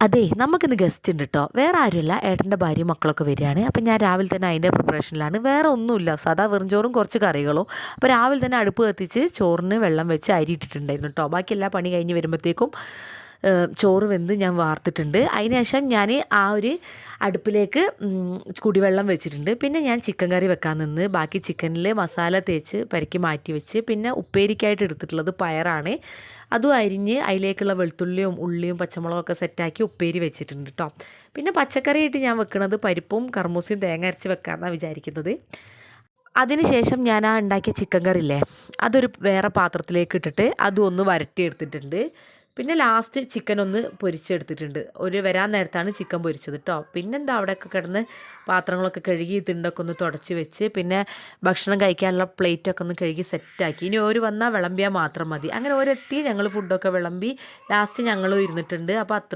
അതെ, നമുക്കിന്ന് ഗസ്റ്റ് ഉണ്ട് കേട്ടോ. വേറെ ആരുമല്ല, ഏട്ടൻ്റെ ഭാര്യയും മക്കളൊക്കെ വരികയാണ്. അപ്പം ഞാൻ രാവിലെ തന്നെ അതിൻ്റെ പ്രിപ്പറേഷനിലാണ്. വേറെ ഒന്നുമില്ല, സാധാ വെറും ചോറും കുറച്ച് കറികളും. അപ്പോൾ രാവിലെ തന്നെ അടുപ്പ് കത്തിച്ച് ചോറിന് വെള്ളം വെച്ച് അരി ഇട്ടിട്ടുണ്ടായിരുന്നു കേട്ടോ. ബാക്കി എല്ലാ പണി കഴിഞ്ഞ് വരുമ്പോഴത്തേക്കും ചോറ് വെന്ത് ഞാൻ വാർത്തിട്ടുണ്ട്. അതിന് ശേഷം ഞാൻ ആ ഒരു അടുപ്പിലേക്ക് കുടിവെള്ളം വെച്ചിട്ടുണ്ട്. പിന്നെ ഞാൻ ചിക്കൻ കറി വെക്കാൻ നിന്ന് ബാക്കി ചിക്കനിൽ മസാല തേച്ച് പരിക്കി മാറ്റി വെച്ച്, പിന്നെ ഉപ്പേരിക്കായിട്ട് എടുത്തിട്ടുള്ളത് പയറാണ്. അതും അരിഞ്ഞ് അതിലേക്കുള്ള വെളുത്തുള്ളിയും ഉള്ളിയും പച്ചമുളകൊക്കെ സെറ്റാക്കി ഉപ്പേരി വെച്ചിട്ടുണ്ട് കേട്ടോ. പിന്നെ പച്ചക്കറിയായിട്ട് ഞാൻ വെക്കുന്നത് പരിപ്പും കർമൂസയും തേങ്ങ അരച്ച് വെക്കാമെന്നാണ് വിചാരിക്കുന്നത്. അതിനുശേഷം ഞാൻ ആ ഉണ്ടാക്കിയ ചിക്കൻ കറി ഇല്ലേ, അതൊരു വേറെ പാത്രത്തിലേക്ക് ഇട്ടിട്ട് അതും ഒന്ന് വരട്ടിയെടുത്തിട്ടുണ്ട്. പിന്നെ ലാസ്റ്റ് ചിക്കൻ ഒന്ന് പൊരിച്ചെടുത്തിട്ടുണ്ട്. ഒരു വരാൻ നേരത്താണ് ചിക്കൻ പൊരിച്ചത് കേട്ടോ. പിന്നെന്താ അവിടെയൊക്കെ കിടന്ന് പാത്രങ്ങളൊക്കെ കഴുകി തിണ്ടൊക്കെ ഒന്ന് തുടച്ച് വെച്ച്, പിന്നെ ഭക്ഷണം കഴിക്കാനുള്ള പ്ലേറ്റൊക്കെ ഒന്ന് കഴുകി സെറ്റാക്കി. ഇനി ഓര് വന്നാൽ വിളമ്പിയാൽ മാത്രം മതി. അങ്ങനെ ഓരെത്തി ഞങ്ങൾ ഫുഡൊക്കെ വിളമ്പി ലാസ്റ്റ് ഞങ്ങളും ഇരുന്നിട്ടുണ്ട്. അപ്പോൾ അത്ര